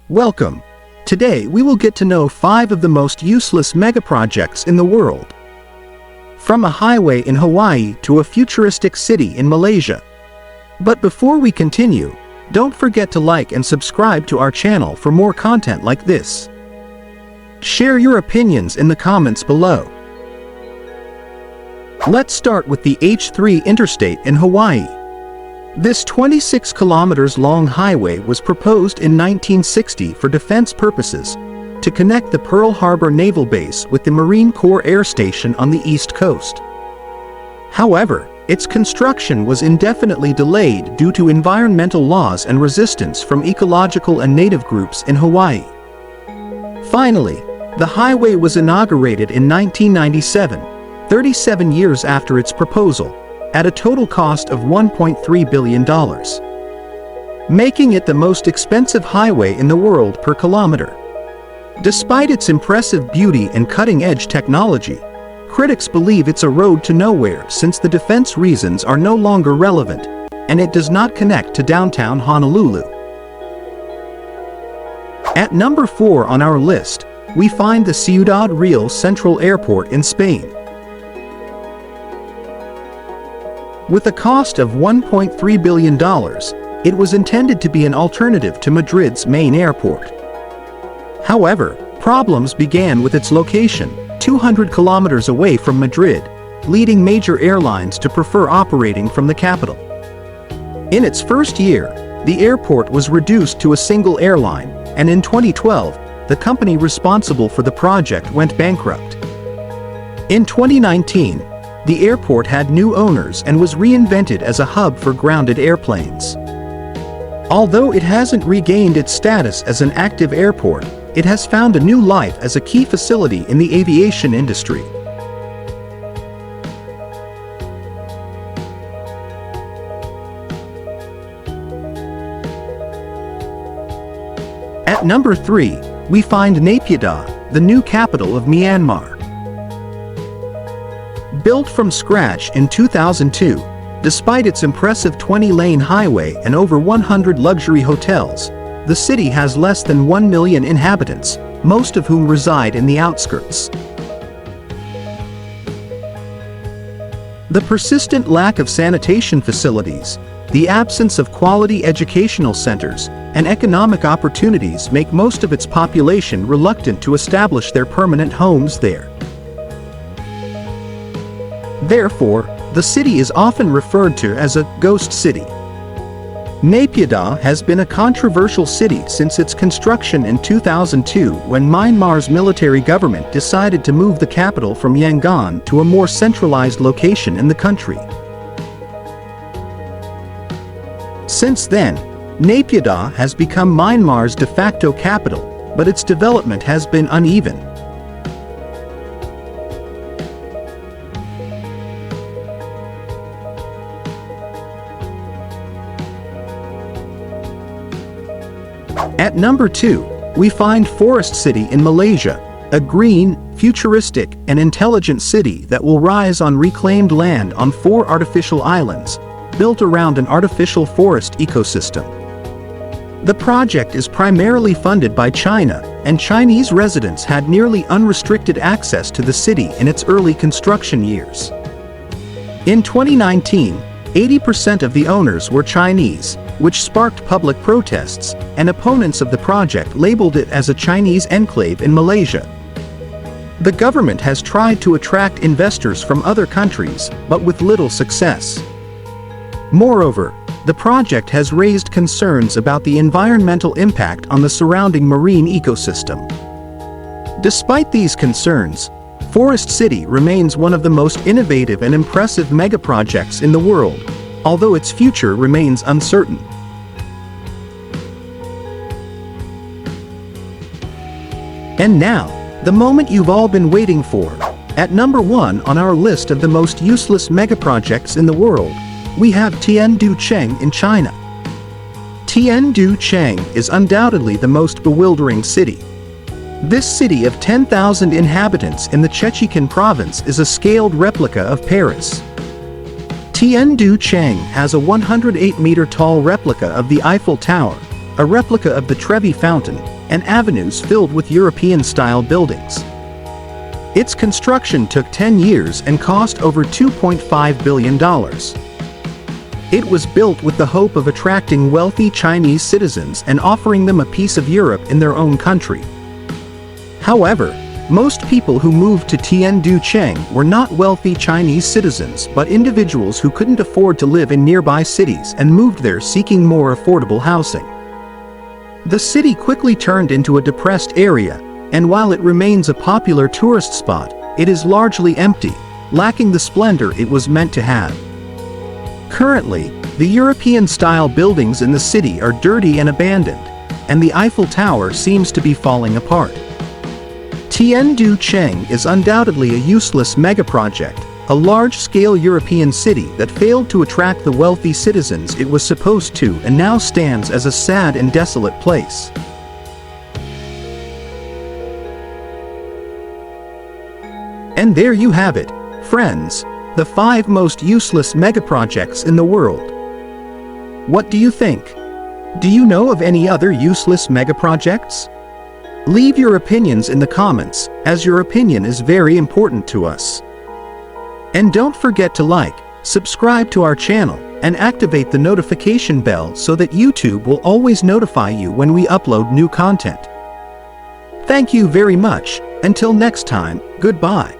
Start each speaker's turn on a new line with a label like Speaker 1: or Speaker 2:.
Speaker 1: Welcome. Today we will get to know 5 of the most useless megaprojects in the world. From a highway in Hawaii to a futuristic city in Malaysia. But before we continue, don't forget to like and subscribe to our channel for more content like this. Share your opinions in the comments below. Let's start with the H-3 interstate in Hawaii. This 26 kilometers long highway was proposed in 1960 for defense purposes, to connect the Pearl Harbor Naval Base with the Marine Corps Air Station on the East Coast. However, its construction was indefinitely delayed due to environmental laws and resistance from ecological and native groups in Hawaii. Finally, the highway was inaugurated in 1997, 37 years after its proposal, at a total cost of $1.3 billion, making it the most expensive highway in the world per kilometer. Despite its impressive beauty and cutting-edge technology, critics believe it's a road to nowhere since the defense reasons are no longer relevant, and it does not connect to downtown Honolulu. At number 4 on our list, we find the Ciudad Real Central Airport in Spain. With a cost of $1.3 billion, it was intended to be an alternative to Madrid's main airport. However, problems began with its location, 200 kilometers away from Madrid, leading major airlines to prefer operating from the capital. In its first year, the airport was reduced to a single airline, and in 2012, the company responsible for the project went bankrupt. In 2019, the airport had new owners and was reinvented as a hub for grounded airplanes. Although it hasn't regained its status as an active airport, it has found a new life as a key facility in the aviation industry. At number 3, we find Naypyidaw, the new capital of Myanmar. Built from scratch in 2002, despite its impressive 20-lane highway and over 100 luxury hotels, the city has less than 1 million inhabitants, most of whom reside in the outskirts. The persistent lack of sanitation facilities, the absence of quality educational centers, and economic opportunities make most of its population reluctant to establish their permanent homes there. Therefore, the city is often referred to as a ghost city. Naypyidaw has been a controversial city since its construction in 2002 when Myanmar's military government decided to move the capital from Yangon to a more centralized location in the country. Since then, Naypyidaw has become Myanmar's de facto capital, but its development has been uneven. At number 2, we find Forest City in Malaysia, a green, futuristic, and intelligent city that will rise on reclaimed land on 4 artificial islands, built around an artificial forest ecosystem. The project is primarily funded by China, and Chinese residents had nearly unrestricted access to the city in its early construction years. In 2019, 80% of the owners were Chinese, which sparked public protests, and opponents of the project labeled it as a Chinese enclave in Malaysia. The government has tried to attract investors from other countries, but with little success. Moreover, the project has raised concerns about the environmental impact on the surrounding marine ecosystem. Despite these concerns, Forest City remains one of the most innovative and impressive megaprojects in the world, although its future remains uncertain. And now, the moment you've all been waiting for. At number 1 on our list of the most useless megaprojects in the world, we have Tianducheng in China. Tianducheng is undoubtedly the most bewildering city. This city of 10,000 inhabitants in the Chechen province is a scaled replica of Paris. Tianducheng has a 108-meter-tall replica of the Eiffel Tower, a replica of the Trevi Fountain, and avenues filled with European-style buildings. Its construction took 10 years and cost over $2.5 billion. It was built with the hope of attracting wealthy Chinese citizens and offering them a piece of Europe in their own country. However, most people who moved to Tianducheng were not wealthy Chinese citizens but individuals who couldn't afford to live in nearby cities and moved there seeking more affordable housing. The city quickly turned into a depressed area, and while it remains a popular tourist spot, it is largely empty, lacking the splendor it was meant to have. Currently, the European-style buildings in the city are dirty and abandoned, and the Eiffel Tower seems to be falling apart. Tianducheng is undoubtedly a useless megaproject, a large-scale European city that failed to attract the wealthy citizens it was supposed to and now stands as a sad and desolate place. And there you have it, friends, the 5 most useless megaprojects in the world. What do you think? Do you know of any other useless megaprojects? Leave your opinions in the comments, as your opinion is very important to us. And don't forget to like, subscribe to our channel, and activate the notification bell so that YouTube will always notify you when we upload new content. Thank you very much. Until next time, goodbye.